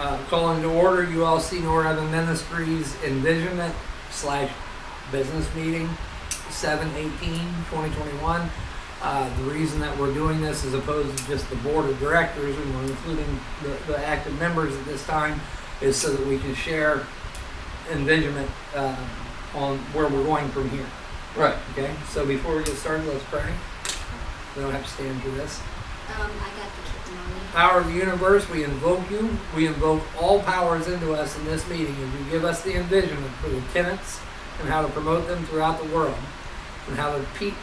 Calling to order ULC Northern Ministries Envisionment/business meeting 7/18/2021. The reason that we're doing this as opposed to just the board of directors, and we're including the active members at this time, is so that we can share Envisionment on where we're going from here. Right. Okay, so before we get started, let's pray. We don't have to stand through this. I got the kitten on me. Power of the universe, we invoke you. We invoke all powers into us in this meeting, and you give us the envisionment for the tenets and how to promote them throughout the world, and how to teach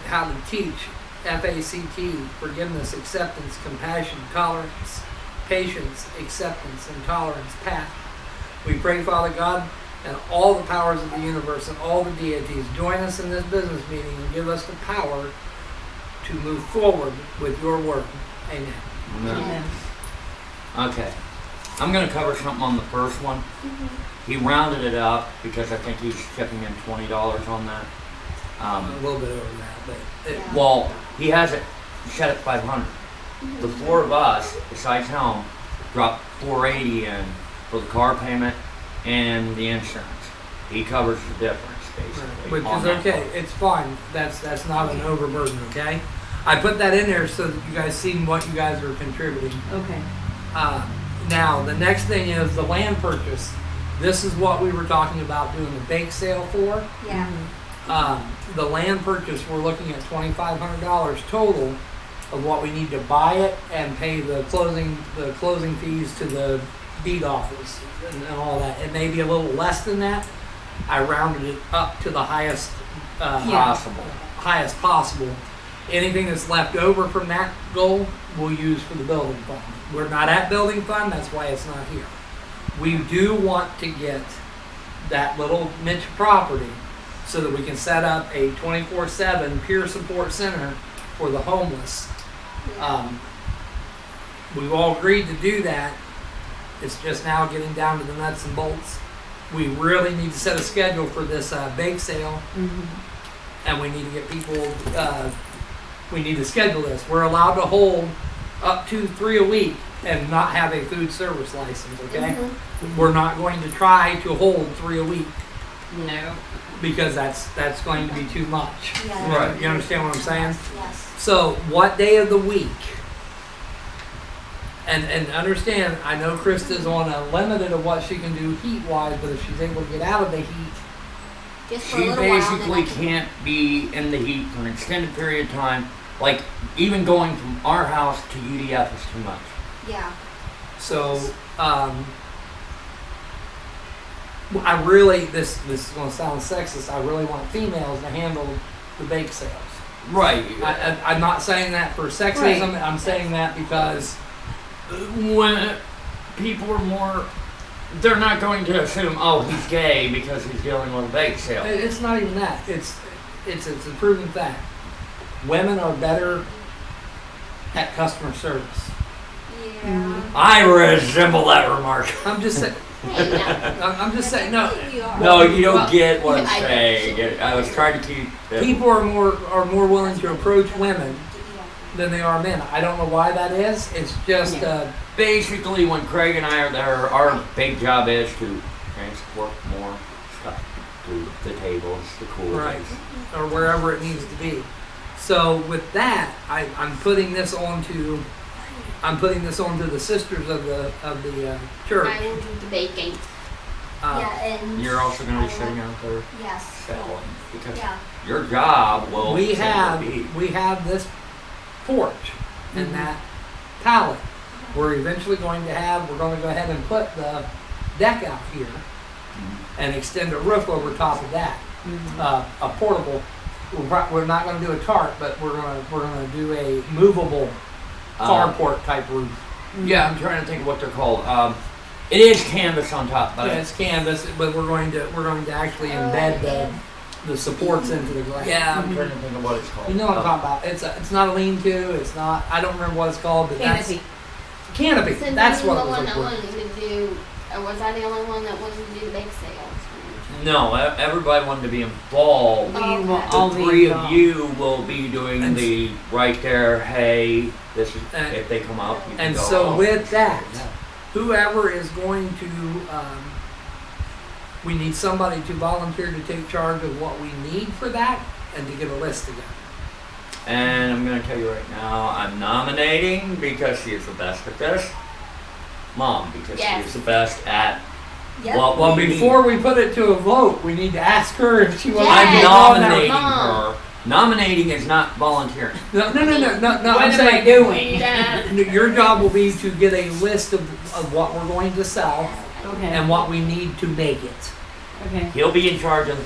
FACT, forgiveness, acceptance, compassion, tolerance, patience, acceptance, and tolerance path. We pray, Father God, and all the powers of the universe and all the deities join us in this business meeting and give us the power to move forward with your word. Amen. Amen. Okay. I'm going to cover something on the first one. Mm-hmm. He rounded it up because I think he's chipping in $20 on that. A little bit over that, but Well, he has it set at 500. Mm-hmm. The four of us, besides him, dropped 480 in for the car payment and the insurance. He covers the difference, basically. which on is that okay. part. It's fine. That's not an overburden, okay? I put that in there so that you guys see what you guys are contributing. Okay. Now, the next thing is the land purchase. This is what we were talking about doing the bake sale for. Yeah. The land purchase, we're looking at $2,500 total of what we need to buy it and pay the closing fees to the deed office and all that. It may be a little less than that. I rounded it up to the highest possible. Anything that's left over from that goal, we'll use for the building fund. We're not at building fund, that's why it's not here. We do want to get that little niche property so that we can set up a 24/7 peer support center for the homeless. We've all agreed to do that. It's just now getting down to the nuts and bolts. We really need to set a schedule for this bake sale, and we need to get people. We need to schedule this. We're allowed to hold up to 3 a week and not have a food service license. Okay, we're not going to try to hold 3 a week. No. Because that's going to be too much. Yeah. Right. You understand what I'm saying? Yes. So, what day of the week? And understand, I know Krista's on a limited of what she can do heat-wise, but if she's able to get out of the heat, Just for a She little while. basically and then can't be in the heat for an extended period of time. Like, even going from our house to UDF is too much. Yeah. so I really, this is going to sound sexist, I really want females to handle the bake sales. Right. I'm not saying that for sexism, Right. I'm saying that because When people are more, they're not going to assume, oh, he's gay because he's dealing with a bake sale. it's not even that. It's a proven fact. Women are better at customer service. Yeah. I resemble that remark. I'm just saying. Hey, now. I'm just saying. No, You are. No, you don't Well, get what I'm I don't. saying. I was trying to keep it. people are more willing to approach women than they are men. I don't know why that is. It's just Basically, when Craig and I are there, our big job is to transport more stuff to the tables, the coolers. right, or wherever it needs to be. So with that, I'm putting this onto the sisters of the church. I will do the baking. And You're also going to be I sitting will- out there Yes. selling because Yeah. your job will we simply be. have this porch and that pallet. We're eventually going to go ahead and put the deck out here and extend a roof over top of that. A portable. We're not going to do a tarp, but we're going to do a movable carport type roof. Yeah, I'm trying to think of what they're called. It is canvas on top, but Yeah, it's canvas, but we're going to actually embed the supports into the ground. yeah, I'm trying to think of what it's called. You know what I'm talking about. It's not a lean-to. It's not. I don't remember what it's called, but Canopy. Canopy. Since That's I'm what the it was one looking that for. wanted to do, or was I the only one that wanted to do the bake sales? No, everybody wanted to be involved. We Okay. will The all The be three of involved. you will be doing And- the right there. Hey, this is And- if they come up. You can And go, so oh, with that, whoever is going to, we need somebody to volunteer to take charge of what we need for that and to get a list together. And I'm going to tell you right now, I'm nominating because she is the best at this. Mom, because Yes. she is the best at Yep. what Well, we before need. we put it to a vote, we need to ask her if she wants Yes. to I'm be on nominating Mom. her. Nominating is not volunteering. that. No. I'm What am I saying doing? Dad. your job will be to get a list of what we're going to sell Okay. and what we need to make it. Okay. He'll be in charge of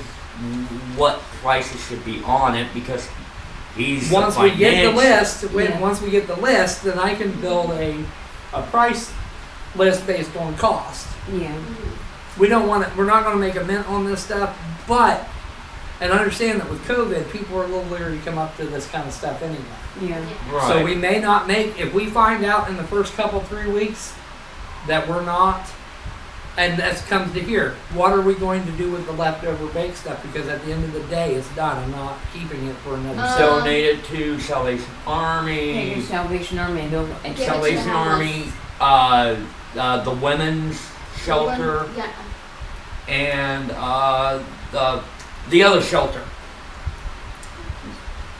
what prices should be on it because he's Once the we get the finance- list, Yeah. once we get the list, then I can build a price list based on cost. Yeah. We don't want to, we're not going to make a mint on this stuff, but, and understand that with COVID, people are a little leery to come up to this kind of stuff anyway. Yeah. Right. So we may not make, if we find out in the first couple, 3 weeks that we're not, and that comes to here, what are we going to do with the leftover bake stuff? Because at the end of the day, it's done. I'm not keeping it for another Donate it to Salvation Army. Take your Salvation Army. They'll Give it to Salvation the Army, the women's shelter, Yeah. and the other shelter.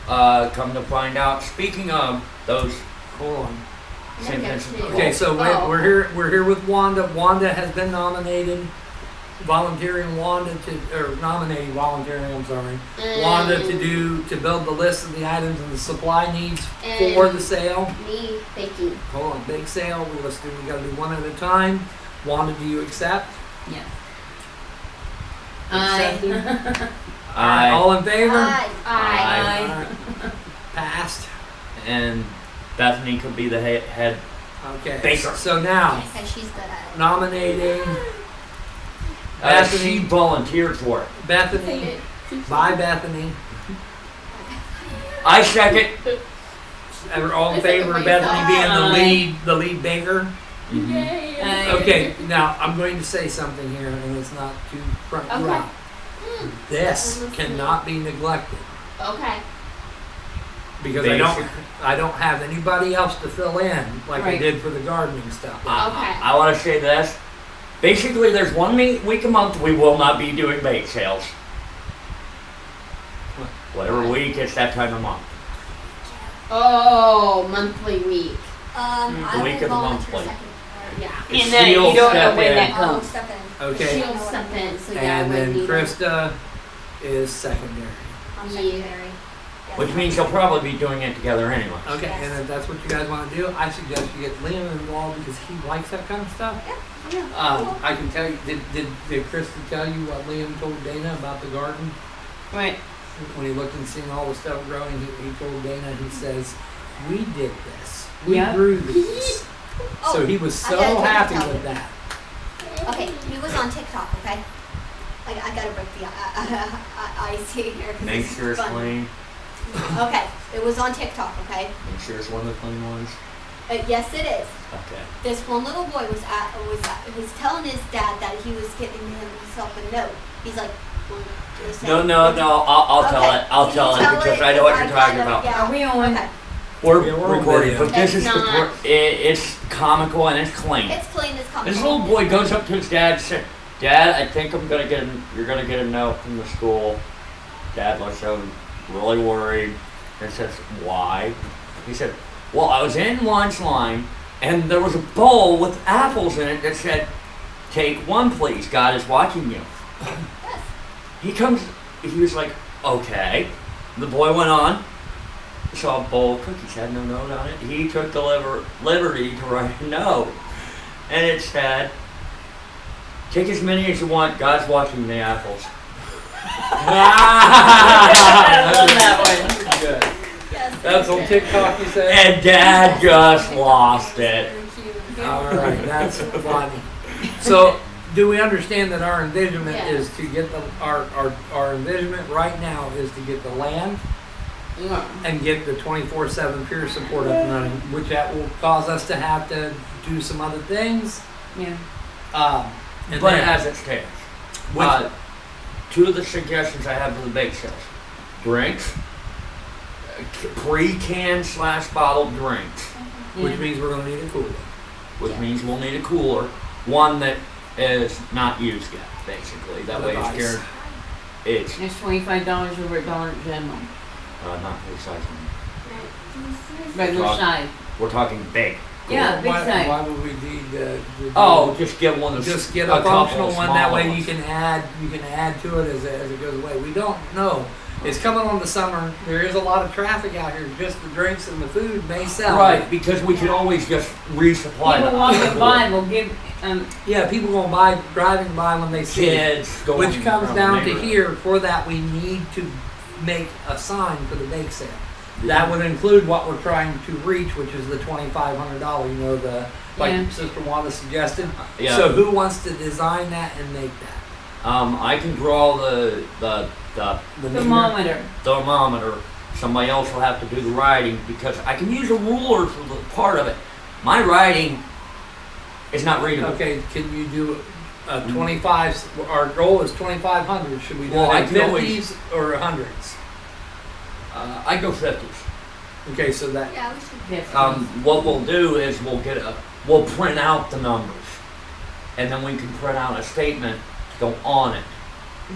Come to find out, speaking of those, Hold on. St. Okay, Vincent de too. Okay, so Oh. we're here with Wanda. Wanda has been nominated, volunteering nominating, volunteering. I'm sorry, Wanda to build the list of the items and the supply needs for the sale. Me baking. Hold on, big sale. We got to do one at a time. Wanda, do you accept? Yes. Accepted? I All in favor? Aye. Aye. Passed. and Bethany could be the head. Okay. Baker. So now And she's good at nominating She Bethany. volunteered for it. Bethany. By Bethany. I second. All in I second favor of Bethany being Aye. the lead baker? Mhm. Aye. Okay, now I'm going to say something here, and it's not too front Okay. out. This cannot be neglected Okay. because Basic. I don't have anybody else to fill in like I Right. did for the gardening stuff. Okay. I want to say this. Basically, there's one week a month we will not be doing bake sales. Whatever week, it's that time of month. Oh, monthly week. The week of the month, like. Yeah. It's And then you sealed, don't know step when in. that Oh, comes. step in. Okay, She'll step in, so yeah, and when then needed. Krista is secondary. I'm Yeah. secondary. Which means you'll probably be doing it together anyway. Okay, Yes. and if that's what you guys want to do, I suggest you get Liam involved because he likes that kind of stuff. Yeah. I can tell you, did Krista tell you what Liam told Dana about the garden? Right. When he looked and seen all the stuff growing, he told Dana, he says, we did this. We Yeah. grew these. So Oh, he was I so gotta take happy a towel. with that. Okay, he was on TikTok, okay? I gotta break the ice here. 'cause Make this is sure it's fun. clean. Okay, it was on TikTok, okay? Make sure it's one of the clean ones. Yes, it is. Okay. This one little boy was telling his dad that he was giving himself a note. He's like, well, you're saying- No. I'll tell Okay. it. I'll You tell it tell because it, I know what I you're talking gotta- about. yeah. Are we on? Okay, We're Yeah, we're on recording, video. but this It's is not. it's comical and it's clean. it's clean as comical. This little boy goes up to his dad and said, "Dad, I think you're gonna get a note from the school." Dad looks so really worried and says, "Why?" He said, "Well, I was in lunch line and there was a bowl with apples in it that said, 'Take one, please. God is watching you.'" Yes. He was like, "Okay." The boy went on, saw a bowl of cookies, had no note on it. He took the liberty to write a note. And it said, "Take as many as you want, God's watching the apples." I love that one. Good. Yes. That's on TikTok, you say? And Dad just lost it. Very cute. All right, that's funny. So, do we understand that our envisionment Yes. is to get our envisionment right now is to get the land Yeah. and get the 24/7 peer support up and running, which that will cause us to have to do some other things. Yeah. And But then- it has its stage. Which- Two of the suggestions I have for the bake sales: drinks, pre-canned / bottled drinks. which means we're going to need a cooler. which Yeah. means we'll need a cooler, one that is not used yet, basically. That way it's Nice. guaranteed. It's It's $25 over at Dollar General. not recycling. Regular Talk- size. We're talking big. Yeah, big why, size. why would we need Oh, just get one that's just get a a functional couple one, that way smaller you ones. can add to it as it goes away. We don't know. It's coming on the summer. There is a lot of traffic out here. Just the drinks and the food may sell. Right, because we can always just resupply People the walking by will give, Yeah, people gonna driving by when they see it. kids going Which comes around down the to neighborhood. here. For that, we need to make a sign for the bake sale. That would include what we're trying to reach, which is the $2,500. You know, like Yeah. Sister Wanda suggested. Yeah. So who wants to design that and make that? I can draw the thermometer. thermometer. Somebody else will have to do the writing because I can use a ruler for the part of it. My writing is not readable. Okay, can you do 25? Our goal is 2,500. Should we do Well, it I in can always- 50s or 100s? I go 50s. Okay, so that Yeah, we should. Yes. What we'll do is we'll print out the numbers, and then we can print out a statement to go on it.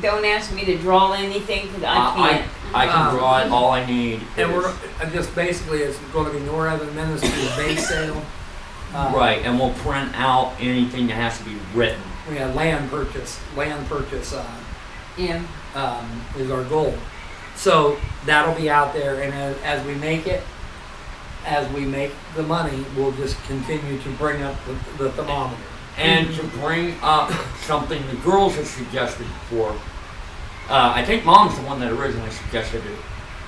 Don't ask me to draw anything because I can't. I can draw it. All I need and is we're just basically it's going to be Nor Evan Ministries bake sale. right, and we'll print out anything that has to be written. We have land purchase. Yeah. Is our goal. So that'll be out there, and as we make it, as we make the money, we'll just continue to bring up the thermometer. And to bring up something the girls have suggested before, I think Mom's the one that originally suggested it,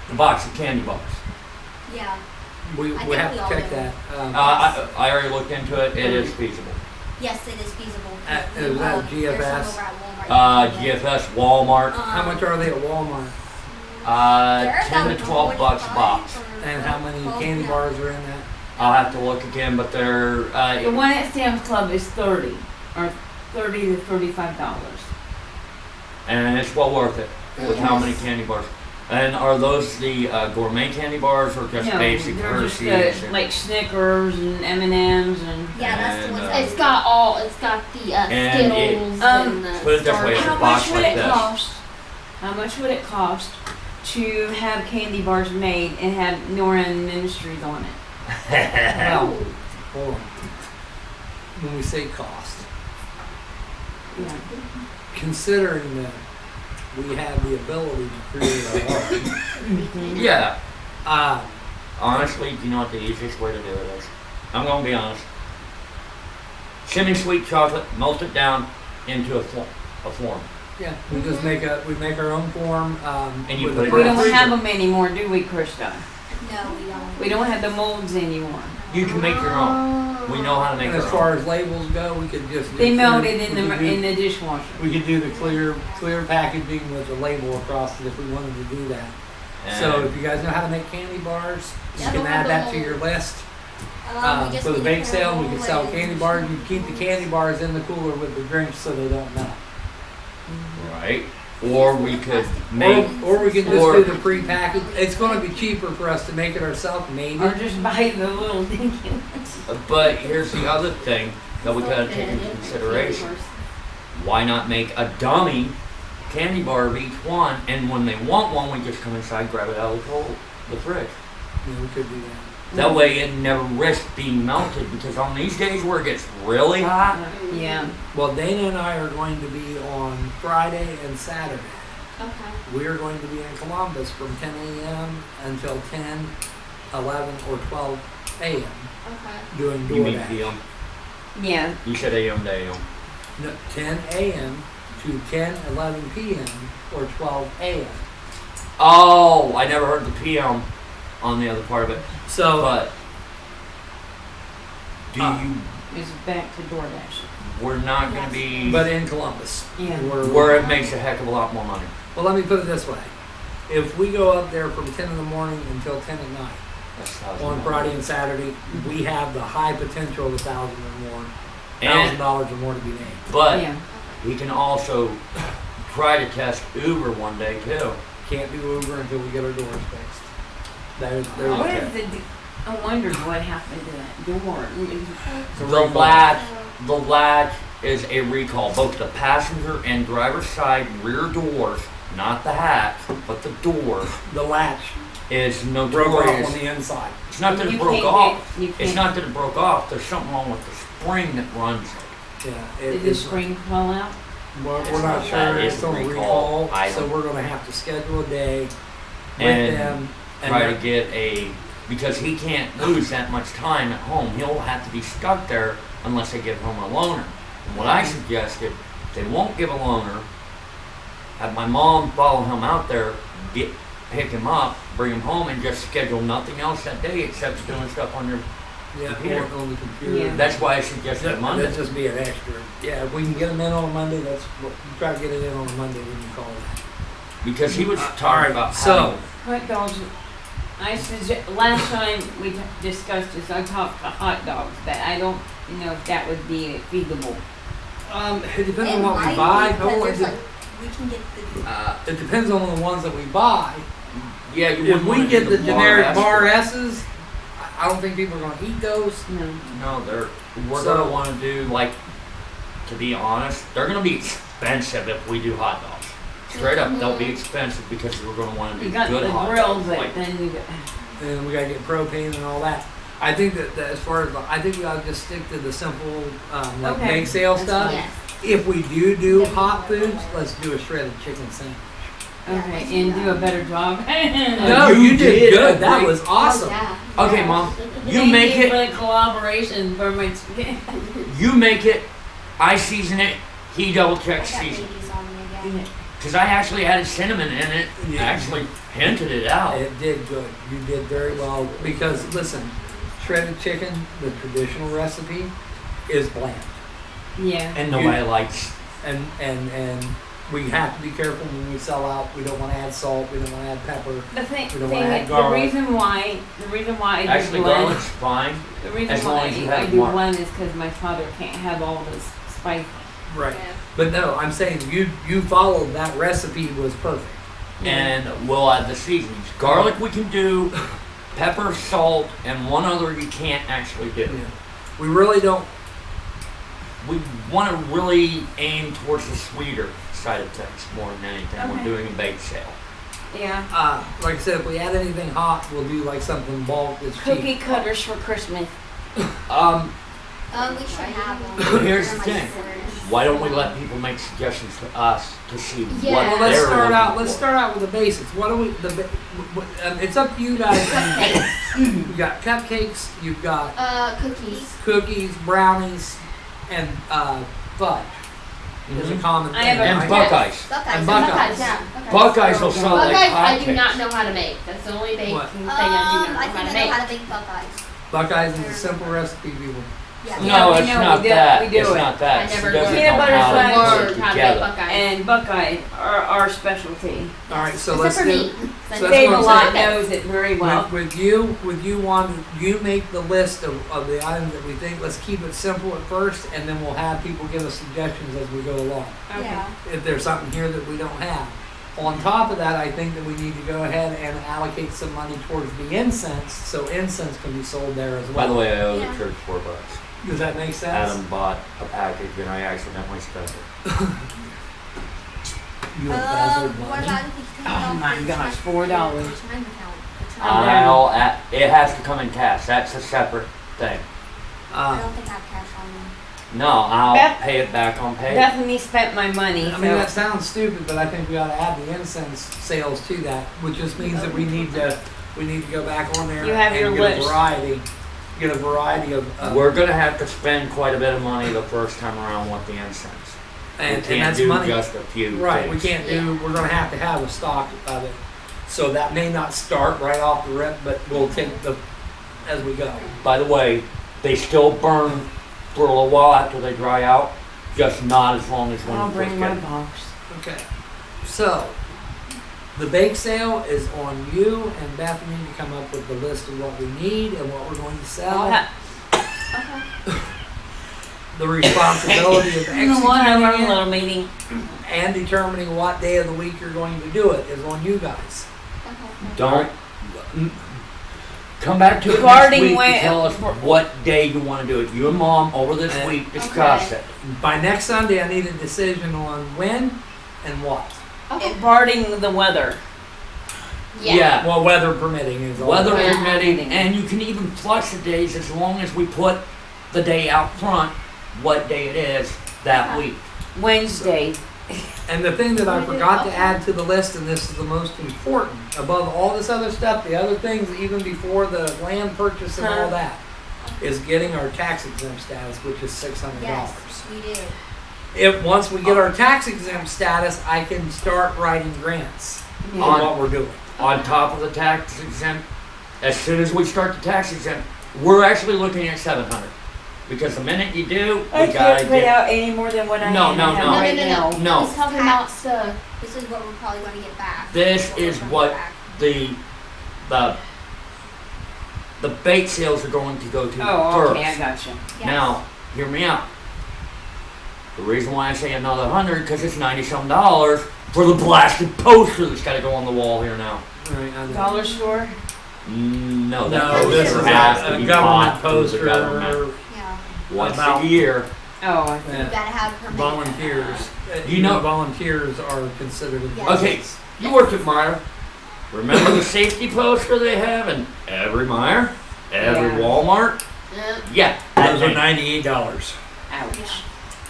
the box of candy bars. Yeah. We think have we to all check do. that. I already looked into it. It is feasible. Yes, it is feasible. Is that GFS? There's some over at Walmart. GFS, Walmart, How much are they at Walmart? They're 10 to about 12 bucks a 25 box. or And how many 12, candy yeah. bars are in that? I'll have to look again, but they're The one at Sam's Club is 30 or $30 to $35. and it's well worth it with how many Yes. candy bars. And are those the gourmet candy bars or just No, basic they're just Hershey's? like Snickers and M&Ms and. Yeah, that's the And, ones. It's got the And it- Skittles Um, and the put it this way, Starburst. it's a How box much would like it this. cost? How much would it cost to have candy bars made and have Nora and Ministries on it? Well, hold on. When we say cost, Yeah. considering that we have the ability to create our own, Yeah. uh, Honestly, do you know what the easiest way to do it is? I'm gonna be honest. Semi-sweet chocolate, melt it down into a form. yeah, we just make our own form. And you with put a it We in the don't freezer. have them anymore, do we, Krista? No, we don't. We don't have the molds anymore. You can make your own. We know how to make And our as own. far as labels go, we could just They do melt clear- it in we the could do- in the dishwasher. We could do the clear packaging with the label across it if we wanted to do that. So And if you guys know how to make candy bars, you Yeah, can we'll add that have to the your list. We just For the need bake to sale, we roll could sell it. candy bars. You keep the candy bars in the cooler with the drinks so they don't melt. right, or we could make. Or we could just Or- do the pre-packaged. It's going to be cheaper for us to make it ourselves, maybe. Or just buy the little dinky ones. But here's the other thing that we gotta take into consideration. Why not make a dummy candy bar of each one, and when they want one, we just come inside, grab it out of the fridge. Yeah, we could do that. That way it never risks being melted, because on these days where it gets really hot, Yeah. Well, Dana and I are going to be on Friday and Saturday. Okay. We are going to be in Columbus from 10 a.m. until 10, 11, or 12 a.m. Okay. doing you mean DoorDash. PM. Yeah. You said AM to AM. No, 10 a.m. to 10, 11 p.m. or 12 a.m. Oh, I never heard the PM on the other part of it. So, But do you? It's back to DoorDash. We're not going to be but in Columbus. Yeah. where it makes a heck of a lot more money. Well, let me put it this way. If we go up there from 10 in the morning until 10 at night, That's how on Friday and Saturday, we have the high potential of $1,000 or more, And $1,000 or more to be made. but Yeah. we can also try to test Uber one day too. Can't do Uber until we get our doors fixed. There's What Okay. is the I wondered what happened to that door. The latch is a recall. Both the passenger and driver's side rear doors, not the hatch, but the door, The latch is broke off notorious. on the inside. It's not that it You broke can't off. get- you It's can't- not that it broke off. There's something wrong with the spring that runs it. Yeah, Did the spring fall out? We're not sure. That is It's on recall recall, so item. we're gonna have to schedule a day with And them. Try to get because he can't lose that much time at home. He'll have to be stuck there unless they give him a loaner. And what I suggested, if they won't give a loaner, have my mom follow him out there, pick him up, bring him home, and just schedule nothing else that day except doing stuff on your. Yeah, computer. on the computer. Yeah. That's why I suggested Monday. That'd just be an extra. Yeah, if we can get them in on a Monday, try to get it in on a Monday when you call it. Because he was Alright, talking about so- having- Hot dogs. Last time we discussed this, I talked about hot dogs, but I don't know if that would be feasible. It depends on It what we might buy. be, because No, there's like, we can get the, it depends on the ones that we buy. yeah, you If wouldn't we wanna get do the generic S. bar S's, I don't think people are gonna eat those. No. No, we're So- gonna want to do like, to be honest, they're gonna be expensive if we do hot dogs. Straight up, they'll be expensive because we're gonna want to You do got good the hot grill, dogs. but Like, then you got. And we gotta get propane and all that. I think that as far as I think we ought to just stick to the simple like Okay. bake sale That's stuff. fine. yes. If we do hot foods, let's do a shredded chicken sandwich. Okay, and do a better job. No, you you did did good. a That great- was awesome. Oh, yeah. okay, Yeah. Mom, you Thank make you it. for the collaboration for my. You make it. I season it. He double I checks got season. babies on me again. Because I actually added cinnamon in it. Yeah. Actually hinted it out. It did good. You did very well because listen, shredded chicken, the traditional recipe, is bland, Yeah. And nobody likes. and we have to be careful when we sell out. We don't want to add salt. We don't want to add pepper. The thing, We don't wanna add the garlic. reason why I do Actually, blend, garlic's fine. the reason as long why as you I have do more. blend is because my father can't have all this spice. Right. Yeah. But no, I'm saying you followed that recipe was perfect. And we'll add the seasonings. Garlic we can do. Pepper, salt, and one other you can't actually do. Yeah. We really don't. We want to really aim towards the sweeter side of things more than anything. Okay. We're doing a bake sale. Yeah. Like I said, if we add anything hot, we'll do like something bulk that's Cookie cheap. cutters for Christmas. We should have one. Here's the For my thing. sisters. Why don't we let people make suggestions to us to see Yeah. what Well, they're let's start looking out. for? Let's start out with the basics. What do we? It's up to you guys. You've got cupcakes. You've got Cookies. cookies, brownies, and fudge. Is a Mhm. common I thing. have a- And right? Buckeyes. Buckeyes. And Buckeyes. Yeah. Buckeyes will sound like Buckeyes, I do hotcakes. not know how to make. That's the only baking What? thing I do not know I how think to I know make. how to make Buckeyes. Buckeyes is a simple recipe, people. Yeah. No, Yeah, we it's know, not we do- that. we do It's it. not that. I She never doesn't learned. know Peanut butter how to slice. put it Learned how to make together. Buckeyes. And Buckeye are our specialty. All right, so Except let's for do. me. So that's Dave what a I'm lot saying. knows it very well. With you want you make the list of the items that we think. Let's keep it simple at first, and then we'll have people give us suggestions as we go along. Okay. Yeah. If there's something here that we don't have. On top of that, I think that we need to go ahead and allocate some money towards the incense, so incense can be sold there as well. By the way, I owe Yeah. the church $4. Does that make sense? Adam bought a package and I accidentally spent it. You embezzled What money. about if we take Oh off my the gosh, China- $4. the Chinatown? The Chinatown- It has to come in cash. That's a separate thing. I don't think I have cash on me. No, I'll Beth- pay it back on pay. Bethany spent my money. I mean, so- that sounds stupid, but I think we ought to add the incense sales to that, which just means that we need to go back on there You have and your get list. a variety of We're gonna have to spend quite a bit of money the first time around with the incense. and we can't that's do money. just a few Right, we things. can't do. We're going to have a stock of it, so that may not start right off the rip, but we'll take the as we go. By the way, they still burn for a little while after they dry out, just not as long as when I'll you first bring get my them. box. Okay, so the bake sale is on you and Bethany to come up with the list of what we need and what we're going to sell. The responsibility of You know what? I executing learned a it little meeting. and determining what day of the week you're going to do it is on you guys. Don't come back to it Parting next week went- and tell us what day you want to do it. You and Mom over this week discuss it. By next Sunday, I need a decision on when and what. Okay. Parting the weather. Yeah. Well, weather permitting is all. Weather Yeah. permitting, and you can even flex the days as long as we put the day out front, what day it is that week. Wednesday. And the thing that I We did- forgot to okay. add to the list, and this is the most important, above all this other stuff, the other things, even before the land purchase and all Huh. that, is getting our tax exempt status, which is $600. Yes, we do. If once we get our tax exempt status, I can start writing grants Yeah. on what we're doing. On top of the tax exempt, as soon as we start the tax exempt, we're actually looking at 700. Because the minute you do, I we gotta can't put get. out any more than what I No, have no, have no. right No. now. No, He's talking about the. This is what we're probably going to get back. this What is we're gonna what get back. the bake sales are going to go to Oh, first. okay, I gotcha. Yes. Now, hear me out. The reason why I say another 100, because it's $90-some for the blasted poster that's got to go on the wall here now. Right, I know. Dollar store. No, that No, poster this is has to a be government bought through the poster. government Yeah. once About- a year. Oh, I You Yeah. got to have permit. Volunteers. You know- volunteers are considered. Yes. Okay, you worked at Meijer. Remember the safety poster they have in every Meijer, every Yeah. Walmart? Yep. Yeah, Those are that's $98. ouch.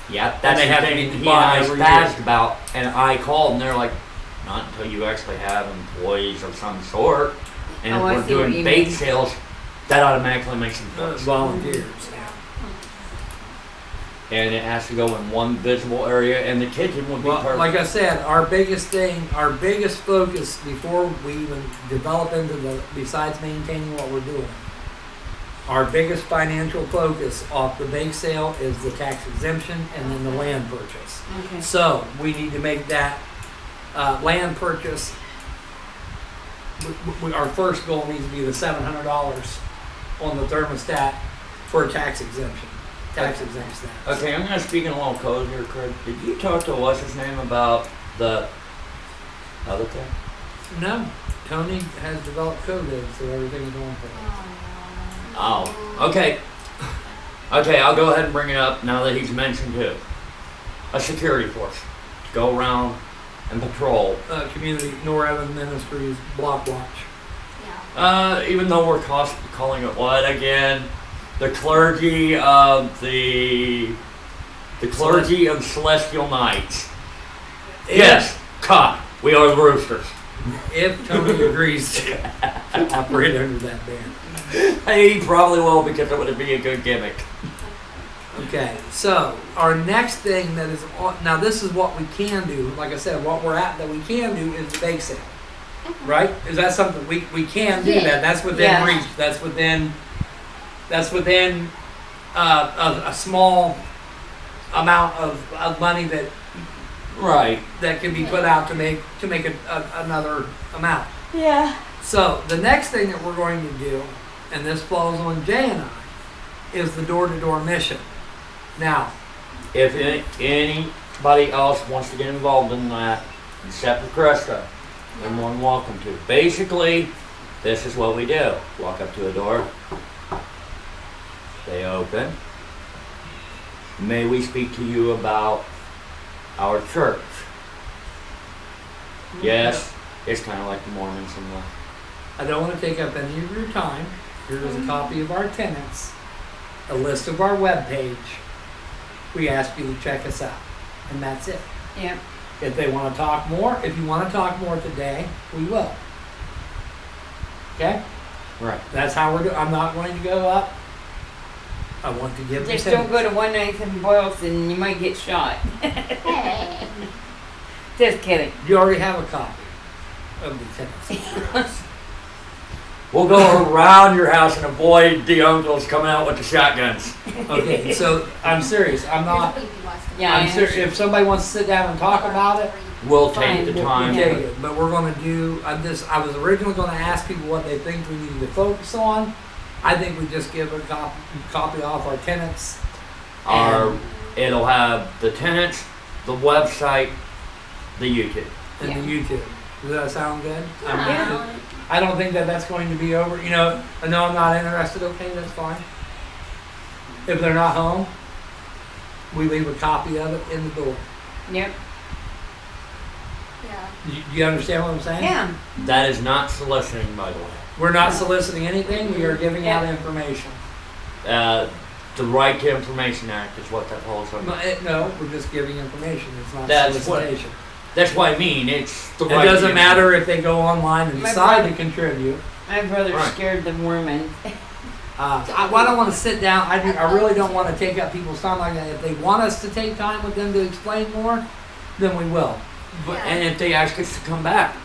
Yeah, that's they the have to thing be he and I bought every spazzed year. about, and I called, and they're like, not until you actually have employees of some sort. And Oh, I if we're see what doing you bake mean. sales, that automatically makes them first. Volunteers. And it has to go in one visible area, and the kitchen would be Well, perfect. like I said, our biggest thing, our biggest focus before we even develop into the, besides maintaining what we're doing, our biggest financial focus off the bake sale is the tax exemption and then the land purchase. Okay. So we need to make that land purchase. Our first goal needs to be the $700 on the thermostat for a tax exemption. Tax exempt status. Okay, I'm gonna speak in a little code here, Craig. Did you talk to what's his name about the other thing? No, Tony has developed code, so everything's going for it. Oh, okay. Okay, I'll go ahead and bring it up now that he's mentioned who. A security force to go around and patrol. Community Northern Ministries Block Watch. Yeah. Even though we're calling it what again? The clergy of the clergy of Celestial Knights. Yes, cock. We are the Roosters. If Tony agrees to operate under that ban. He probably will because it would be a good gimmick. Okay, so our next thing that is now this is what we can do. Like I said, what we're at that we can do is the bake sale. Right? Is that something we can do Yeah. that? That's within Yeah. reach. That's within a small amount of money that Right. can be put out to make another amount. Yeah. So the next thing that we're going to do, and this falls on Jay and I, is the door-to-door mission. Now, If anybody else wants to get involved in that, except for Krista, they're more than welcome to. Basically, this is what we do. Walk up to a door. They open. May we speak to you about our church? Yes, it's kind of like the Mormons and the... I don't want to take up any of your time. Here is a copy of our tenants, a list of our webpage. We ask you to check us out, and that's it. Yep. If they want to talk more, if you want to talk more today, we will. Okay? Right. That's how we're doing. I'm not going to go up. I want to give Just the don't tenants. go to 197 Boylston, you might get shot. Hey. Just kidding. You already have a copy of the tenants. We'll go around your house and avoid the uncles coming out with the shotguns. Okay, so I'm serious. I'm not. Yeah, I I'm serious. understand. If somebody wants to sit down and talk about it, We'll Fine. take the we'll time. take it. But we're going to do. I was originally going to ask people what they think we needed to focus on. I think we just give a copy off our tenants. It'll have the tenants, the website, the YouTube. And Yeah. the YouTube. Does that sound good? Yeah. I don't think that that's going to be over. You know, no, I'm not interested. Okay, that's fine. If they're not home, we leave a copy of it in the door. Yep. Yeah. You understand what I'm saying? Yeah. That is not soliciting, by the way. We're not soliciting anything. We are giving out information. The Right to Information Act is what that holds up. No, we're just giving information. It's not That's what- solicitation. That's what I mean. It's the It right. doesn't to matter if they go online and My decide brother- to contribute. My brother's Right. scared the woman. I don't want to sit down. I really don't want to take up people's time like that. If they want us to take time with them to explain more, then we will. But, Yeah. and if they ask us to come back,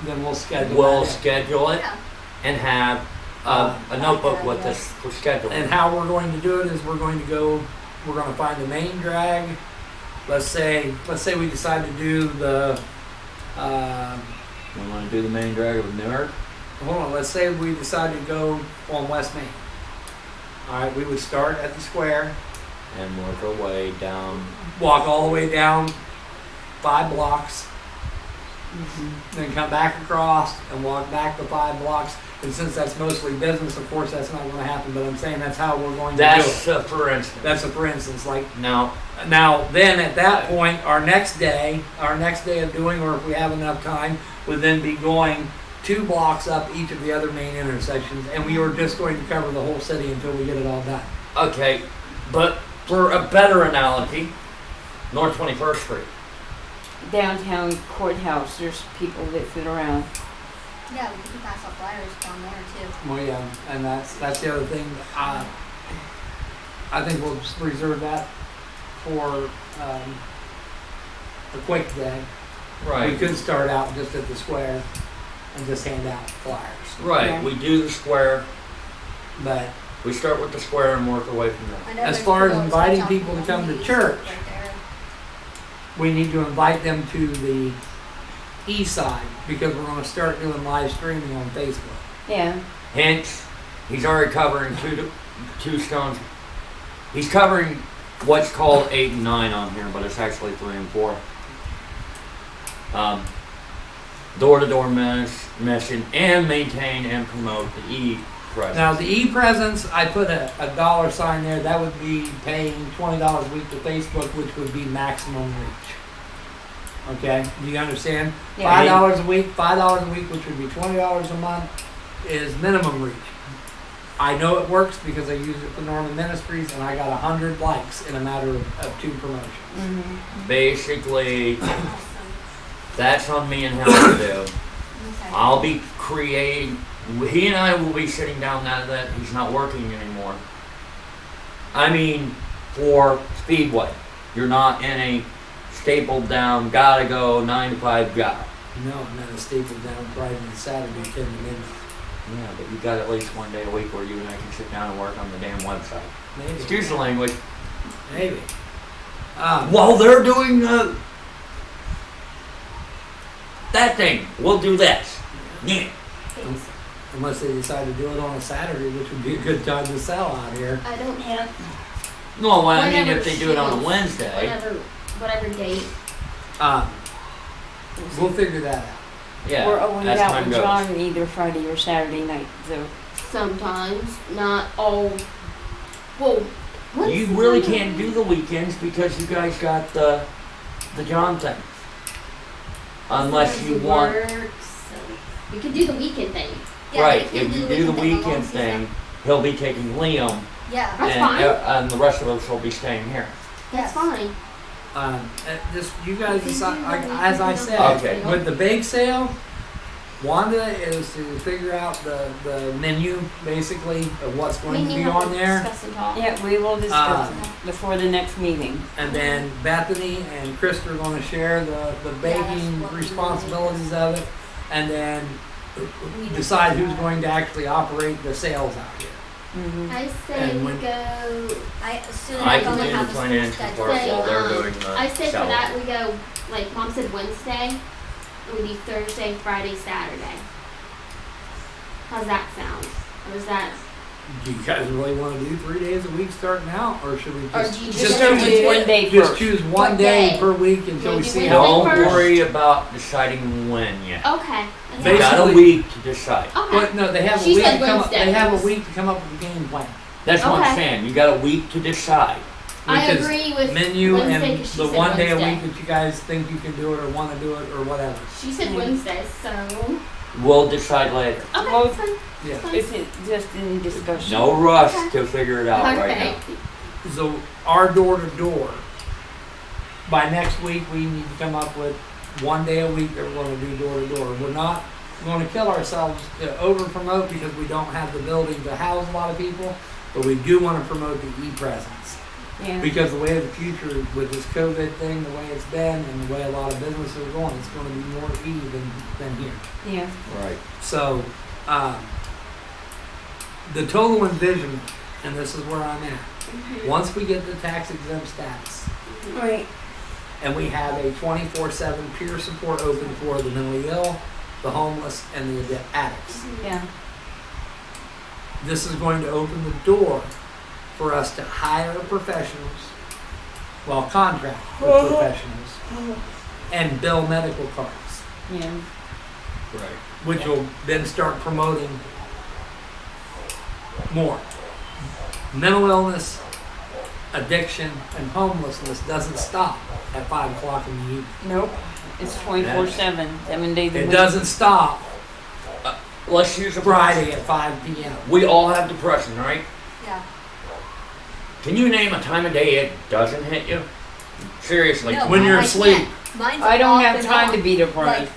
Then we'll schedule we'll that. schedule it Yeah. and have a notebook with us for scheduling. And how we're going to do it is we're going to find the main drag. Let's say we decide to do the, You want to do the main drag of Newark? hold on, let's say we decide to go on West Main. All right, we would start at the square, And work our way down. walk all the way down 5 blocks, then come back across and walk back the 5 blocks. And since that's mostly business, of course, that's not going to happen. But I'm saying that's how we're going to do That's it. for instance. That's a for instance. Like Now, then at that point, our next day of doing, or if we have enough time, would then be going 2 blocks up each of the other main intersections, and we were just going to cover the whole city until we get it all done. okay, but for a better analogy, North 21st Street. Downtown courthouse, there's people that sit around. Yeah, we can pass out flyers down there too. Well, yeah, and that's the other thing. I think we'll just reserve that for a quick day. We could start out just at the square and just hand out flyers. Right. Yeah. We do the square. But We start with the square and work our way from there. I know As there's far as people inviting outside people to talking come to movies church. right there. we need to invite them to the east side because we're going to start doing live streaming on Facebook. Yeah. Hence, he's already covering two stones. He's covering what's called 8 and 9 on here, but it's actually 3 and 4. Door-to-door mission and maintain and promote the e-presence. Now the e-presence, I put a dollar sign there. That would be paying $20 a week to Facebook, which would be maximum reach. Okay, do you understand? Yeah. $5 a week, $5 a week, which would be $20 a month, is minimum reach. I know it works because I use it for Norman Ministries, and I got 100 likes in a matter of 2 promotions. Mm-hmm. Basically, Awesome. that's on me and how to do. Okay. I'll be creating. He and I will be sitting down now that he's not working anymore. I mean, for Speedway, you're not in a stapled down, gotta go 9 to 5 job. No, and then a stapled down Friday and Saturday, 10 to midnight. Yeah, but you got at least one day a week where you and I can sit down and work on the damn website. Maybe. Excuse the language. Maybe. While they're doing that thing, we'll do this. Yeah. Thanks. Unless they decide to do it on a Saturday, which would be a good time to sell out here. I don't have No, well, I mean, Whatever if they do it on a suits, Wednesday. Whatever date. We'll figure that out. Yeah, We're always as out time with goes. John either Friday or Saturday night, so. Sometimes, not all. Well, what's You really the- can't do the weekends because you guys got the John thing. Unless you Sometimes want, works, so we could do the weekend thing. Yeah, right, they if can you do the weekend along thing, he'll be taking Liam Yeah. That's and, fine. and the rest of us will be staying here. That's Yes. fine. Just you guys We can decide. do Like, the as I weekend said, on Okay. Thursday. with the bake sale, Wanda is to figure out the menu basically of what's going to be on there. Discuss and talk. Yeah, we will discuss it before the next meeting. And then Bethany and Krista are going to share the baking what we responsibilities of it, and then decide who's going to actually operate the sales out here. Mm-hmm. I say And we when- go. As soon as I I can only do the have a school financial schedule. part Say, while they're um, doing the I say for selling. that we go, like Mom said, Wednesday. We do Thursday, Friday, Saturday. How's that sound? Or is that Do you guys really want to do 3 days a week starting out, or should we Or just do you Just just start do with it? one day just first. choose one What day day? per week until we Maybe see Wednesday how? Don't first? worry about deciding when yet. Okay. You Basically- got a week to decide. Okay. What? No, they have a She week said to come up. They have a Wednesdays. week to come up with a game plan. That's what I'm Okay. saying. You got a week to decide. I Which is agree with menu Wednesday and 'cause she the said one day a Wednesday. week that you guys think you can do it or want to do it or whatever. She said Mhm. Wednesday, so We'll decide later. okay. Well, fine. Yeah. It's just in discussion. No rush Okay. to figure it out right Okay. now. So our door to door. By next week, we need to come up with one day a week that we're going to do door to door. We're not going to kill ourselves to over promote because we don't have the building to house a lot of people, but we do want to promote the e-presence. Yeah. Because the way of the future with this COVID thing, the way it's been, and the way a lot of businesses are going, it's going to be more than here. Yeah. Right. So, the total envisionment, and this is where I'm at. Once we get the tax exempt status, Right. and we have a 24/7 peer support open for the mentally ill, the homeless, and the addicts, Yeah. this is going to open the door for us to hire professionals, well, contract with professionals, and bill medical cards, Yeah. Right. which will then start promoting more. Mental illness, addiction, and homelessness doesn't stop at 5 o'clock in the evening. Nope. It's 24/7, 7 days a It week. doesn't stop Let's use a Friday at 5 p.m. We all have depression, right? Yeah. Can you name a time of day it doesn't hit you? Seriously. No, when you're I asleep. can't. Mine's I don't off have and time on. to be depressed.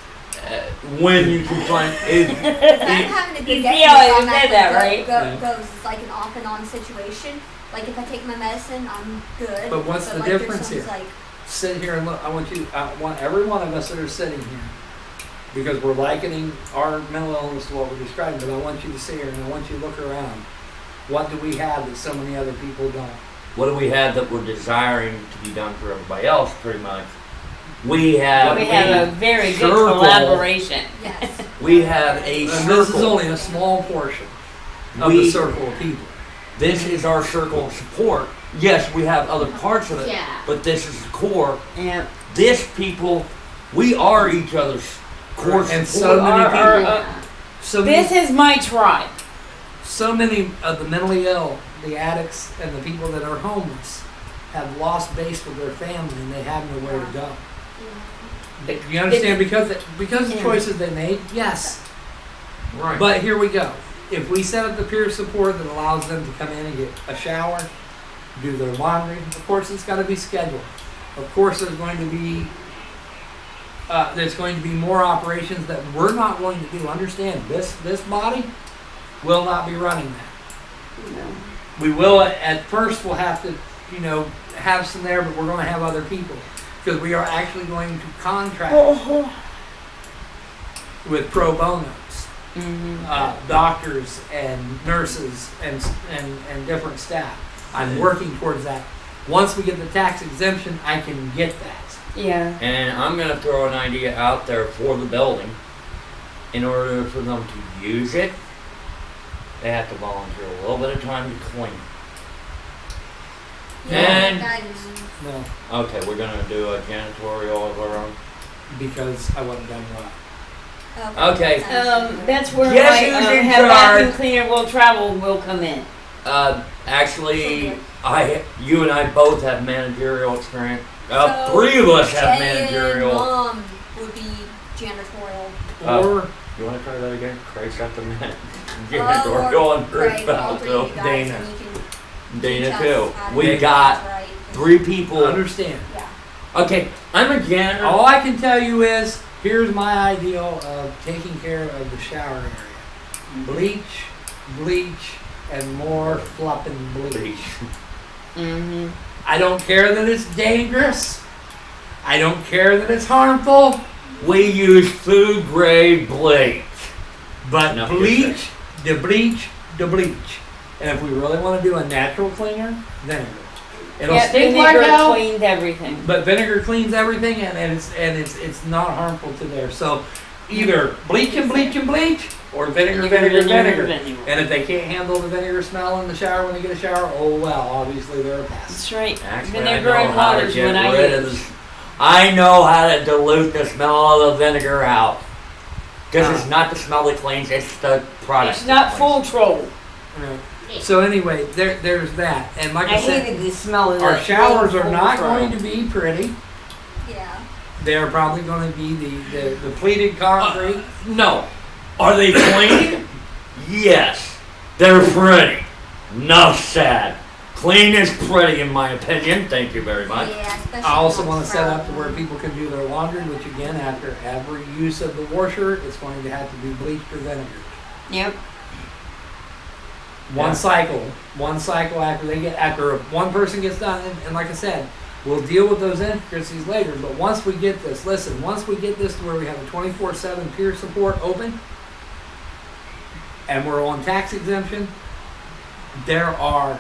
When you can find it. If I'm having a good You day, see how I it's said automatically that, right? Yeah. goes. It's like an off and on situation. Like if I take my medicine, I'm good. But what's the like, there's difference some, here? Like, Sit here and look. I want every one of us that are sitting here, because we're likening our mental illness to what we're describing, but I want you to sit here and I want you to look around. What do we have that so many other people don't? What do we have that we're desiring to be done for everybody else, pretty much? We have We have a very good circle. collaboration. yes. We have a And this is circle. only a small portion of We- the circle of people. This is our circle of support. Yes, we have other parts of it, Yeah. but this is the core. Yeah. This people, we are each other's core And support. so many Our- people. our- So This many, is my tribe. so many of the mentally ill, the addicts, and the people that are homeless have lost base with their family and they have nowhere to go. You understand? Because of the Yeah. choices they made, yes. Right. But here we go. If we set up the peer support that allows them to come in and get a shower, do their laundry, of course it's got to be scheduled. Of course there's going to be more operations that we're not going to do. Understand, this body will not be running that. We will at first. We'll have to, have some there, but we're going to have other people because we are actually going to contract with pro bonos. Mm-hmm. Doctors and nurses and different staff. I'm working towards that. Once we get the tax exemption, I can get that. Yeah. And I'm going to throw an idea out there for the building. In order for them to use it, they have to volunteer a little bit of time to clean. And- No, Okay, we're going to do a janitorial of our own. because I wasn't done well. Okay. That's where Guess my who's in have vacuum charge? cleaner will travel will come in. Actually, you and I both have managerial experience. So, Three of us have Jay managerial. And Mom would be janitorial. Or You want to try that again? Craig's got the Or janitorial on Craig, first all three of you guys, Dana. and you can teach Dana us too. how to We do got that right. 3 people. understand. Yeah. Okay, I'm a janitor. All I can tell you is, here's my ideal of taking care of the shower area. Bleach, and more flopping bleach. Mm-hmm. I don't care that it's dangerous. I don't care that it's harmful. We use food grade bleach. But No, bleach. And if we really want to do a natural cleaner, vinegar. It'll Yeah, stink vinegar like hell, cleans everything. but vinegar cleans everything, and it's not harmful to there. So either bleach and bleach and bleach, or vinegar, vinegar, vinegar. And if they can't handle the vinegar smell in the shower when they get a shower, oh well, obviously they're a pest. That's right. Actually, Vinegar I know and how water to is get what I rid of use. this. I know how to dilute the smell of the vinegar out. Because it's not the smell that cleans, it's the product. It's not that full cleans. troll. So anyway, there's that. And like I I said, hated the smell of our that showers are full not troll. going to be pretty. Yeah. They're probably going to be the pleated concrete. No. Are they clean? Yes. They're pretty. Enough said. Clean is pretty in my opinion. Thank you very much. Yeah, especially I also on want to set up to where Friday. people can do their laundry, which again, after every use of the washer, it's going to have to be bleached or vinegar. Yep. Yeah. One cycle after one person gets done, and like I said, we'll deal with those intricacies later. But once we get this to where we have a 24/7 peer support open, and we're on tax exemption, there are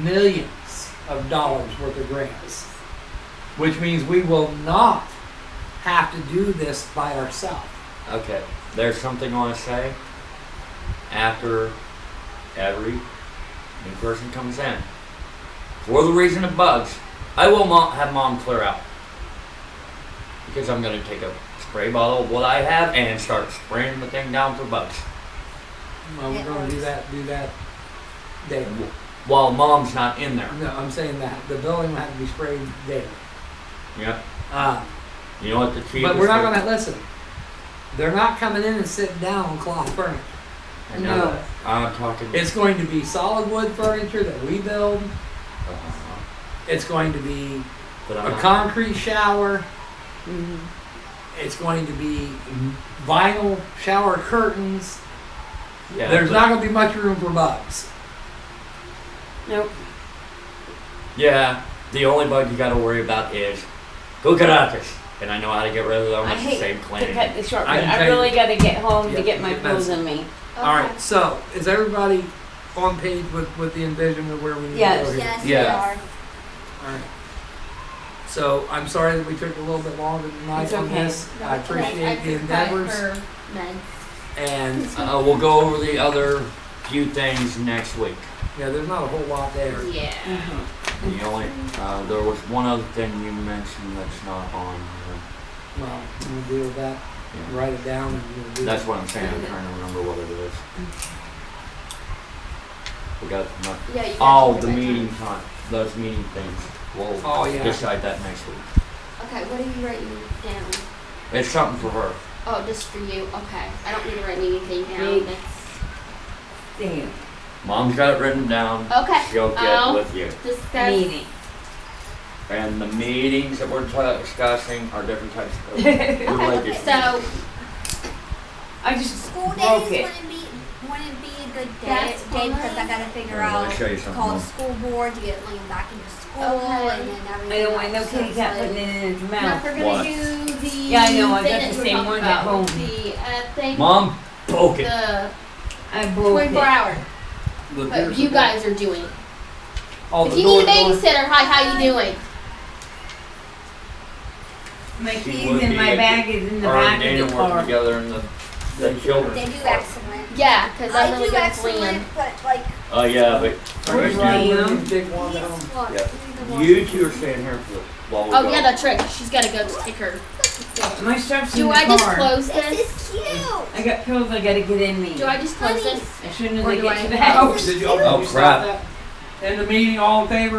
millions of dollars worth of grants, which means we will not have to do this by ourselves. Okay. There's something I want to say. After every new person comes in, for the reason of bugs, I will have mom clear out. Because I'm going to take a spray bottle of what I have and start spraying the thing down for bugs. Well, we're going to do that daily. While mom's not in there. No, I'm saying that the building will have to be sprayed daily. Yep. Uh, You know what the cheapest but we're not thing- going to listen. They're not coming in and sitting down on cloth furniture. I know No. that. I'm talking. It's going to be solid wood furniture that we build. It's going to be But I'm a not- concrete shower. Mm-hmm. It's going to be vinyl shower curtains. Yeah, There's but- not going to be much room for bugs. Nope. Yeah, the only bug you got to worry about is cucarachas, and I know how to get rid of them. I It's the hate same to cleaning. cut the short, I but can I tell you- really got to get home Yeah, to get my get clothes messy. in me. All right. So is everybody on page with the envisionment where we need Yes. to go here? Yes, Yeah. we are. All right. So I'm sorry that we took a little bit longer tonight It's on okay. this. I Yes, appreciate the forgot endeavors, her meds. and We'll go over the other few things next week. yeah, there's not a whole lot there. Yeah. The only there was one other thing you mentioned that's not on here. Well, we'll deal with that. Yeah. Write it down, and we'll do That's it. what I'm saying. I'm trying to remember what it is. We got Yeah, you all got the your meeting bedtime. time, those meeting things. We'll Oh, yeah. decide that next week. Okay, what are you writing down? It's something for her. Oh, just for you. Okay. I don't need to write anything Me. down. That's Damn. Mom's got it written down. okay. She'll get I'll with you. discuss. Meeting. And the meetings that we're discussing are different types of related. So I just School broke days it. wouldn't be a good That's day because I gotta figure Let me out show you something, call Mom. the school board to get Liam back into school Okay. and then everything. I don't want no else. So kitty it's cat like- putting it in his now mouth. we're gonna What? do the Yeah, I know, I thing got that the you were same talking one at about, home. The thing. Mom, poke it. The I broke 24 it. hour. The But peer you support. guys are doing. Oh, If the you need a door- babysitter, hi, how you doing? My She keys would and be my a- bag is in the Her back and of Daniel the working car. together in the children's They do department. excellent. Yeah, because I'm really do good excellent, friend. but like Oh yeah, but Where's you, Liam? Take one he's down. what? Yeah. He's the one. you two are staying here for while we Oh go. yeah, that's right. She's gotta go take her. My stuff's in Do the I just car. close This this? is cute. I got pills I gotta get in me. Do I just close Honey. this? As soon as Or I do get I- to the house. Did you, Oh, you stop crap. that? End the meeting, all in favor?